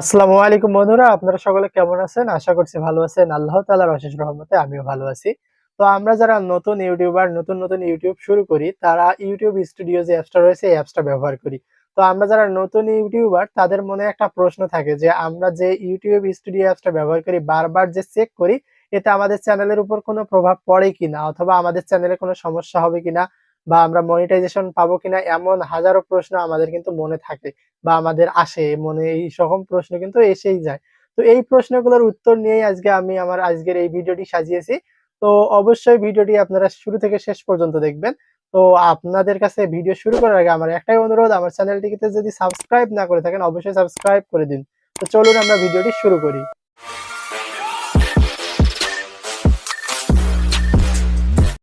আসসালামু আলাইকুম বন্ধুরা, আপনারা সকলে কেমন আছেন? আশা করছি ভালো আছেন। আল্লাহ তাআলার অশেষ রহমতে আমিও ভালো আছি। তো আমরা যারা নতুন ইউটিউবার নতুন ইউটিউব শুরু করি, তারা ইউটিউব স্টুডিও যে অ্যাপসটা রয়েছে এই অ্যাপসটা ব্যবহার করি। তো আমরা যারা নতুন ইউটিউবার তাদের মনে একটা প্রশ্ন থাকে যে আমরা যে ইউটিউব স্টুডিও অ্যাপসটা ব্যবহার করি বারবার যে চেক করি, এতে আমাদের চ্যানেলের উপর কোনো প্রভাব পড়ে কিনা অথবা আমাদের চ্যানেলে কোনো সমস্যা হবে কিনা বা আমরা মনিটাইজেশন পাবো কিনা, এমন হাজারো প্রশ্ন আমাদের কিন্তু মনে থাকে বা আমাদের আসে মনে। এই রকম প্রশ্ন কিন্তু এসেই যায়। তো এই প্রশ্নগুলোর উত্তর নিয়েই আজকে আমি আমার আজকের এই ভিডিওটি সাজিয়েছি। তো অবশ্যই ভিডিওটি আপনারা শুরু থেকে শেষ পর্যন্ত দেখবেন। তো আপনাদের কাছে ভিডিও শুরু করার আগে আমার একটাই অনুরোধ, আমার চ্যানেলটিতে যদি সাবস্ক্রাইব না করে থাকেন অবশ্যই সাবস্ক্রাইব করে দিন। তো চলুন আমরা ভিডিওটি শুরু করি।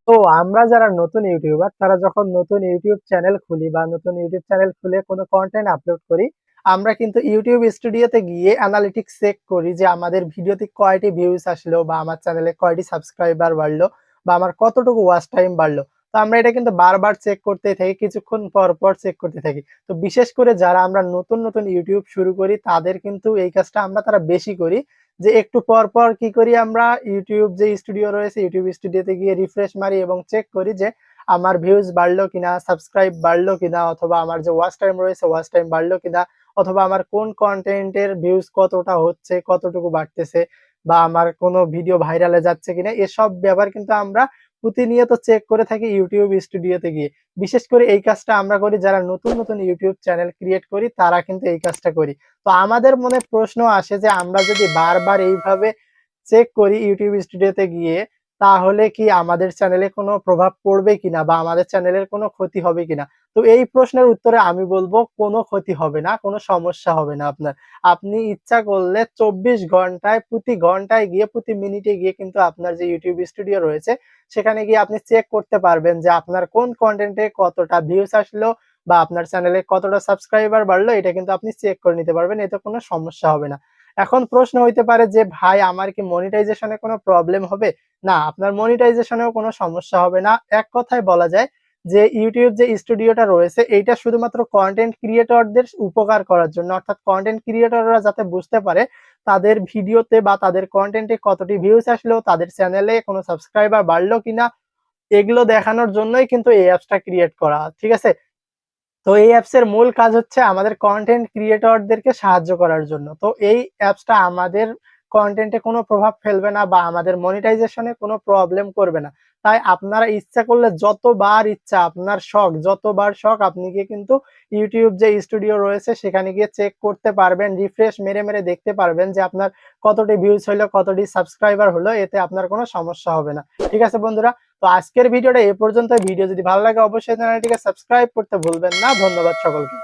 তো আমরা যারা নতুন ইউটিউবার তারা যখন নতুন ইউটিউব চ্যানেল খুলি বা নতুন ইউটিউব চ্যানেল খুলে কোনো কন্টেন্ট আপলোড করি, আমরা কিন্তু ইউটিউব স্টুডিওতে গিয়ে অ্যানালিটিক্স চেক করি যে আমাদের ভিডিওতে কয়টি ভিউজ আসলো বা আমার চ্যানেলে কয়টি সাবস্ক্রাইবার বাড়লো বা আমার কতটুকু ওয়াচ টাইম বাড়লো। তো আমরা এটা কিন্তু বারবার চেক করতেই থাকি, কিছুক্ষণ পর পর চেক করতে থাকি। তো বিশেষ করে যারা আমরা নতুন ইউটিউব শুরু করি তাদের কিন্তু এই কাজটা তারা বেশি করি, যে একটু পর পর কি করি, আমরা ইউটিউব যে স্টুডিও রয়েছে ইউটিউব স্টুডিওতে গিয়ে রিফ্রেশ মারি এবং চেক করি যে আমার ভিউজ বাড়লো কিনা, সাবস্ক্রাইব বাড়লো কিনা, অথবা আমার যে ওয়াচ টাইম রয়েছে ওয়াচ টাইম বাড়লো কিনা, অথবা আমার কোন কন্টেন্টের ভিউজ কতটা হচ্ছে, কতটুকু বাড়তেছে, বা আমার কোনো ভিডিও ভাইরালে যাচ্ছে কিনা, এসব ব্যাপার কিন্তু আমরা প্রতিনিয়ত চেক করে থাকি ইউটিউব স্টুডিওতে গিয়ে। বিশেষ করে এই কাজটা আমরা করি যারা নতুন ইউটিউব চ্যানেল ক্রিয়েট করি, তারা কিন্তু এই কাজটা করি। তো আমাদের মনে প্রশ্ন আসে যে আমরা যদি বারবার এইভাবে চেক করি ইউটিউব স্টুডিওতে গিয়ে, তাহলে কি আমাদের চ্যানেলে কোনো প্রভাব পড়বে কিনা বা আমাদের চ্যানেলের কোনো ক্ষতি হবে কিনা? তো এই প্রশ্নের উত্তরে আমি বলব কোনো ক্ষতি হবে না, কোনো সমস্যা হবে না আপনার। আপনি ইচ্ছা করলে ২৪ ঘন্টায় প্রতি ঘন্টায় গিয়ে প্রতি মিনিটে গিয়ে কিন্তু আপনার যে ইউটিউব স্টুডিও রয়েছে সেখানে গিয়ে আপনি চেক করতে পারবেন যে আপনার কোন কনটেন্টে কতটা ভিউজ আসলো বা আপনার চ্যানেলে কতটা সাবস্ক্রাইবার বাড়লো, এটা কিন্তু আপনি চেক করে নিতে পারবেন। এতে কোনো সমস্যা হবে না। এখন প্রশ্ন হইতে পারে যে ভাই আমার কি মনিটাইজেশন এ কোনো প্রবলেম হবে? না, আপনার মনিটাইজেশন এও কোনো সমস্যা হবে না। এক কথায় বলা যায় যে ইউটিউব যে স্টুডিওটা রয়েছে এইটা শুধুমাত্র কনটেন্ট ক্রিয়েটরদের উপকার করার জন্য, অর্থাৎ কনটেন্ট ক্রিয়েটররা যাতে বুঝতে পারে তাদের ভিডিওতে বা তাদের কনটেন্টে কতটি ভিউজ আসলো, তাদের চ্যানেলে কোনো সাবস্ক্রাইবার বাড়লো কিনা, এগুলো দেখানোর জন্যই কিন্তু এই অ্যাপসটা ক্রিয়েট করা। ঠিক আছে? তো এই অ্যাপস এর মূল কাজ হচ্ছে আমাদের কনটেন্ট ক্রিয়েটরদেরকে সাহায্য করার জন্য। তো এই অ্যাপসটা আমাদের কনটেন্টে কোনো প্রভাব ফেলবে না বা আমাদের মনিটাইজেশন এ কোনো প্রবলেম করবে না। তাই আপনারা ইচ্ছা করলে যতবার ইচ্ছা, আপনার শখ, যতবার শখ আপনি গিয়ে কিন্তু YouTube যে স্টুডিও রয়েছে সেখানে গিয়ে চেক করতে পারবেন। রিফ্রেশ মেরে দেখতে পারবেন যে আপনার কতটি ভিউজ হইলো, কতটি সাবস্ক্রাইবার হলো। এতে আপনার কোনো সমস্যা হবে না। ঠিক আছে বন্ধুরা? তো আজকের ভিডিওটা এ পর্যন্ত। ভিডিও যদি ভালো লাগে অবশ্যই চ্যানেলটিকে সাবস্ক্রাইব করতে ভুলবেন না। ধন্যবাদ সকলকে।